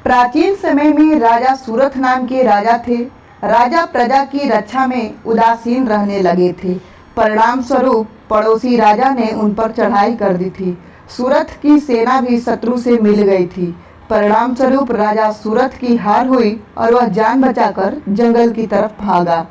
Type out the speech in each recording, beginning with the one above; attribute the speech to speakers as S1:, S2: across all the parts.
S1: प्राचीन समय में राजा सूरथ नाम के राजा थे। राजा प्रजा की रक्षा में उदासीन रहने लगे थे। परिणाम स्वरूप पड़ोसी राजा ने उन पर चढ़ाई कर दी थी। सूरथ की सेना भी शत्रु से मिल गई थी। परिणाम स्वरूप राजा सूरथ की हार हुई और वह जान बचाकर जंगल की तरफ भागा।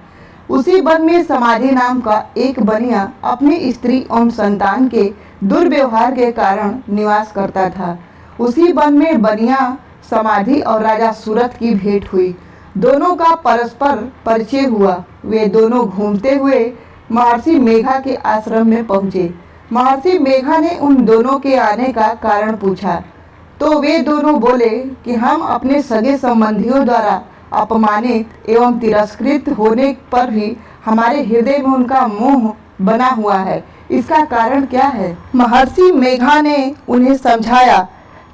S1: उसी वन में समाधि नाम का एक बनिया अपनी स्त्री एवं संतान के दुर्व्यवहार के कारण निवास करता था। उसी वन में बनिया समाधि और राजा सूरथ की भेंट हुई। दोनों का परस्पर परिचय हुआ। वे दोनों घूमते हुए महर्षि मेघा के आश्रम में पहुंचे। महर्षि मेघा ने उन दोनों के आने का कारण पूछा तो वे दोनों बोले कि हम अपने सगे संबंधियों द्वारा अपमानित एवं तिरस्कृत होने पर भी हमारे हृदय में उनका मोह बना हुआ है। इसका कारण क्या है? महर्षि मेघा ने उन्हें समझाया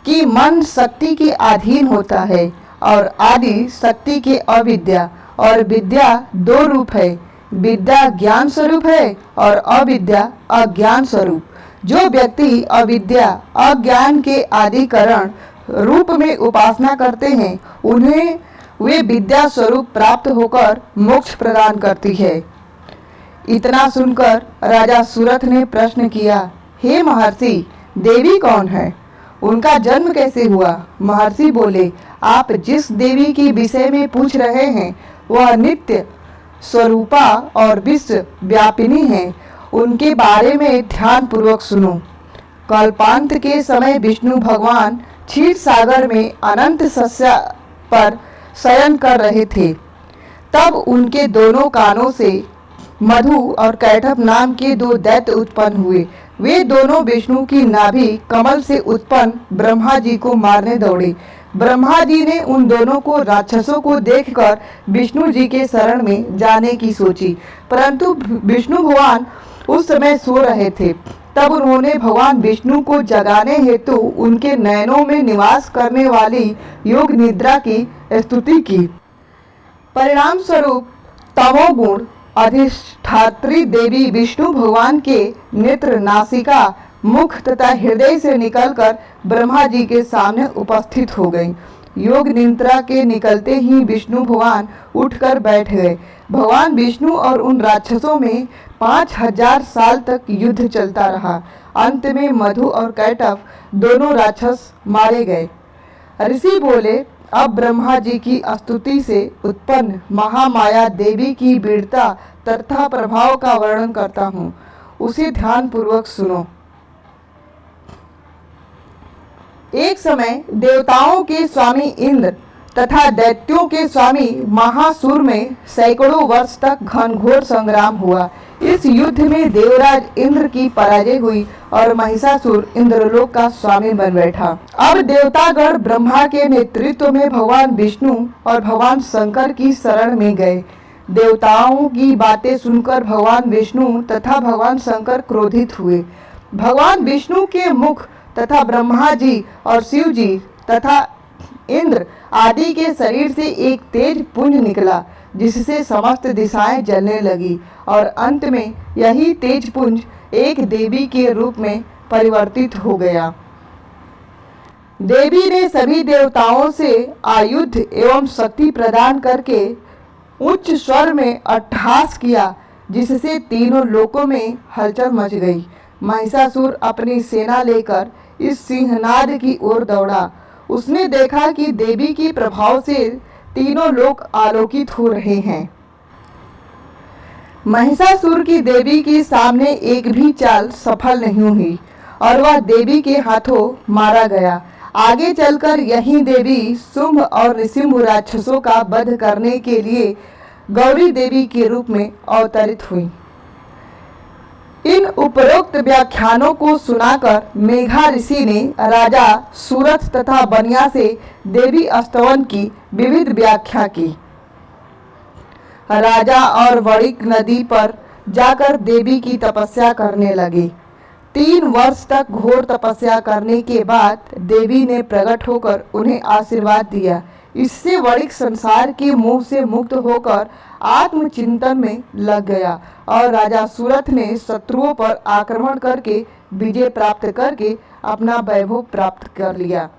S1: कि मन शक्ति के अधीन होता है और आदि शक्ति के अविद्या, और विद्या दो रूप है। विद्या ज्ञान स्वरूप है और अविद्या अज्ञान स्वरूप। जो व्यक्ति अविद्या अज्ञान के आदिकरण रूप में उपासना करते हैं उन्हें वे विद्या स्वरूप प्राप्त होकर मोक्ष प्रदान करती है। इतना सुनकर राजा सूरथ ने प्रश्न किया, हे महर्षि, देवी कौन है? उनका जन्म कैसे हुआ? महर्षि बोले, आप जिस देवी के विषय में पूछ रहे हैं वह नित्य स्वरूपा और विश्व व्यापिनी है। उनके बारे में ध्यान पूर्वक सुनो। कल्पांत के समय विष्णु भगवान क्षीर सागर में अनंत शस्या पर शयन कर रहे थे। तब उनके दोनों कानों से मधु और कैटभ नाम के दो दैत्य उत्पन्न हुए। वे दोनों विष्णु की नाभि कमल से उत्पन्न ब्रह्मा जी को मारने दौड़े। ब्रह्मा जी ने उन दोनों को राक्षसों को देखकर विष्णु जी के शरण में जाने की सोची, परंतु विष्णु भगवान उस समय सो रहे थे। तब उन्होंने भगवान विष्णु को जगाने हेतु उनके नयनों में निवास करने वाली योग निद्रा की स्तुति की। परिणाम स्वरूप तमोगुण अधिष्ठात्री देवी विष्णु भगवान के नेत्र, नासिका, मुख तथा हृदय से निकलकर ब्रह्मा जी के सामने उपस्थित हो गई। योग निद्रा के निकलते ही विष्णु भगवान उठकर बैठ गए। भगवान विष्णु और उन राक्षसों में 5000 साल तक युद्ध चलता रहा। अंत में मधु और कैटभ दोनों राक्षस मारे गए। ऋषि बोले, अब ब्रह्मा जी की स्तुति से उत्पन्न महामाया देवी की वीरता तथा प्रभाव का वर्णन करता हूँ, उसे ध्यान पूर्वक सुनो। एक समय देवताओं के स्वामी इंद्र तथा दैत्यों के स्वामी महासुर में सैकड़ों वर्ष तक घनघोर संग्राम हुआ। इस युद्ध में देवराज इंद्र की पराजय हुई और महिषासुर इंद्रलोक का स्वामी बन बैठा। अब देवतागण ब्रह्मा के नेतृत्व में भगवान विष्णु और भगवान शंकर की शरण में गए। देवताओं की बातें सुनकर भगवान विष्णु तथा भगवान शंकर क्रोधित हुए। भगवान विष्णु के मुख तथा ब्रह्मा जी और शिव जी तथा इंद्र आदि के शरीर से एक तेज पुंज निकला, जिससे समस्त दिशाएं जलने लगी और अंत में यही तेज पुंज एक देवी के रूप में परिवर्तित हो गया। देवी ने सभी देवताओं से आयुध एवं शक्ति प्रदान करके उच्च स्वर में अट्टहास किया, जिससे तीनों लोकों में हलचल मच गई। महिषासुर अपनी सेना लेकर इस सिंहनाद की ओर दौड़ा। उसने देखा कि देवी के प्रभाव से तीनों लोक आलोकित हो रहे हैं। महिषासुर की देवी के सामने एक भी चाल सफल नहीं हुई और वह देवी के हाथों मारा गया। आगे चलकर यही देवी शुंभ और निशुंभ राक्षसों का वध करने के लिए गौरी देवी के रूप में अवतरित हुई। इन उपरोक्त व्याख्यानों को सुनाकर मेघा ऋषि ने राजा सूरथ तथा बनिया से देवी स्तवन की विविध व्याख्या की। राजा और वणिक नदी पर जाकर देवी की तपस्या करने लगे। 3 वर्ष तक घोर तपस्या करने के बाद देवी ने प्रकट होकर उन्हें आशीर्वाद दिया। इससे वणिक संसार के मोह से मुक्त होकर आत्मचिंतन में लग गया और राजा सूरथ ने शत्रुओं पर आक्रमण करके विजय प्राप्त करके अपना वैभव प्राप्त कर लिया।